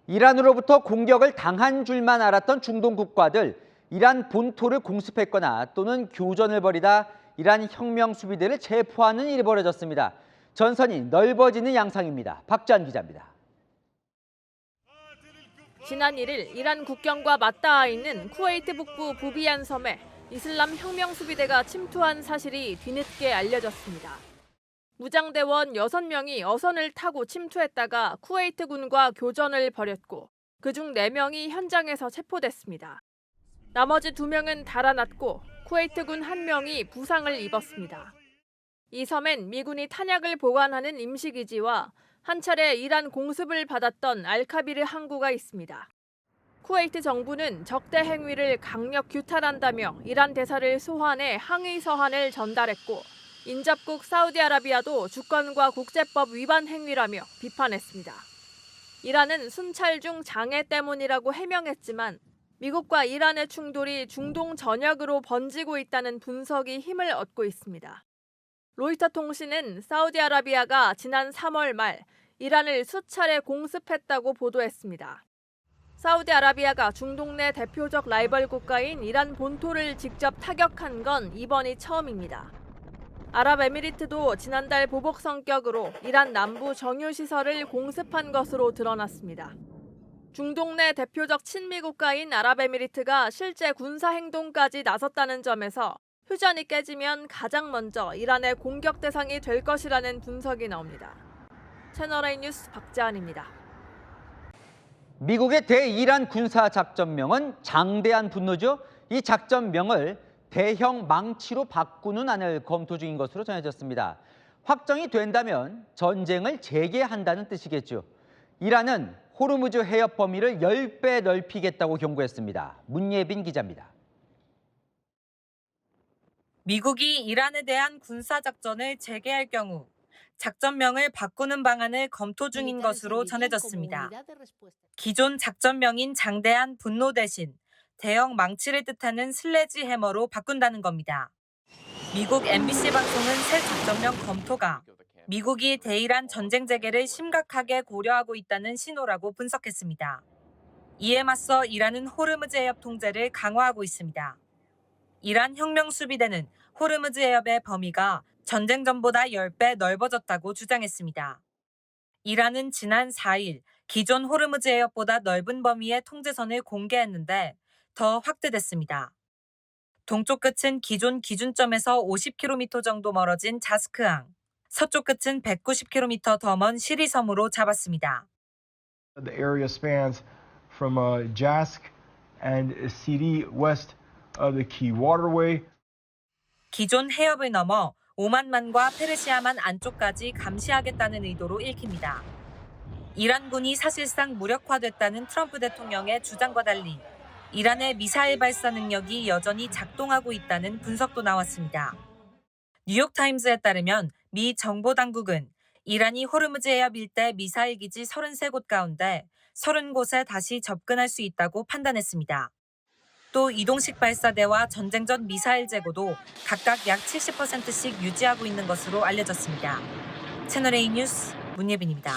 이란으로부터 공격을 당한 줄만 알았던 중동 국가들, 이란 본토를 공습했거나 또는 교전을 벌이다 이란 혁명 수비대를 체포하는 일이 벌어졌습니다. 전선이 넓어지는 양상입니다. 박지한 기자입니다. 지난 1일 이란 국경과 맞닿아 있는 쿠웨이트 북부 부비안 섬에 이슬람 혁명 수비대가 침투한 사실이 뒤늦게 알려졌습니다. 무장대원 6명이 어선을 타고 침투했다가 쿠웨이트군과 교전을 벌였고 그중 4명이 현장에서 체포됐습니다. 나머지 2명은 달아났고 쿠웨이트군 1명이 부상을 입었습니다. 이 섬엔 미군이 탄약을 보관하는 임시기지와 한 차례 이란 공습을 받았던 알카비르 항구가 있습니다. 쿠웨이트 정부는 적대 행위를 강력 규탄한다며 이란 대사를 소환해 항의 서한을 전달했고 인접국 사우디아라비아도 주권과 국제법 위반 행위라며 비판했습니다. 이란은 순찰 중 장애 때문이라고 해명했지만 미국과 이란의 충돌이 중동 전역으로 번지고 있다는 분석이 힘을 얻고 있습니다. 로이터 통신은 사우디아라비아가 지난 3월 말 이란을 수차례 공습했다고 보도했습니다. 사우디아라비아가 중동 내 대표적 라이벌 국가인 이란 본토를 직접 타격한 건 이번이 처음입니다. 아랍에미리트도 지난달 보복 성격으로 이란 남부 정유시설을 공습한 것으로 드러났습니다. 중동 내 대표적 친미 국가인 아랍에미리트가 실제 군사 행동까지 나섰다는 점에서 휴전이 깨지면 가장 먼저 이란의 공격 대상이 될 것이라는 분석이 나옵니다. 채널A 뉴스 박지한입니다. 미국의 대이란 군사작전명은 장대한 분노죠. 이 작전명을 대형 망치로 바꾸는 안을 검토 중인 것으로 전해졌습니다. 확정이 된다면 전쟁을 재개한다는 뜻이겠죠. 이란은 호르무즈 해협 범위를 10배 넓히겠다고 경고했습니다. 문예빈 기자입니다. 미국이 이란에 대한 군사작전을 재개할 경우 작전명을 바꾸는 방안을 검토 중인 것으로 전해졌습니다. 기존 작전명인 장대한 분노 대신 대형 망치를 뜻하는 슬래지 해머로 바꾼다는 겁니다. 미국 MBC 방송은 새 작전명 검토가 미국이 대이란 전쟁 재개를 심각하게 고려하고 있다는 신호라고 분석했습니다. 이에 맞서 이란은 호르무즈 해협 통제를 강화하고 있습니다. 이란 혁명 수비대는 호르무즈 해협의 범위가 전쟁 전보다 10배 넓어졌다고 주장했습니다. 이란은 지난 4일 기존 호르무즈 해협보다 넓은 범위의 통제선을 공개했는데 더 확대됐습니다. 동쪽 끝은 기존 기준점에서 50km 정도 멀어진 자스크항, 서쪽 끝은 190km 더 먼 시리섬으로 잡았습니다. The area spans from Jask and Sidi west of the key waterway. 기존 해협을 넘어 오만만과 페르시아만 안쪽까지 감시하겠다는 의도로 읽힙니다. 이란군이 사실상 무력화됐다는 트럼프 대통령의 주장과 달리 이란의 미사일 발사 능력이 여전히 작동하고 있다는 분석도 나왔습니다. 뉴욕타임즈에 따르면 미 정보당국은 이란이 호르무즈 해협 일대 미사일 기지 33곳 가운데 30곳에 다시 접근할 수 있다고 판단했습니다. 또 이동식 발사대와 전쟁 전 미사일 재고도 각각 약 70%씩 유지하고 있는 것으로 알려졌습니다. 채널A 뉴스 문예빈입니다.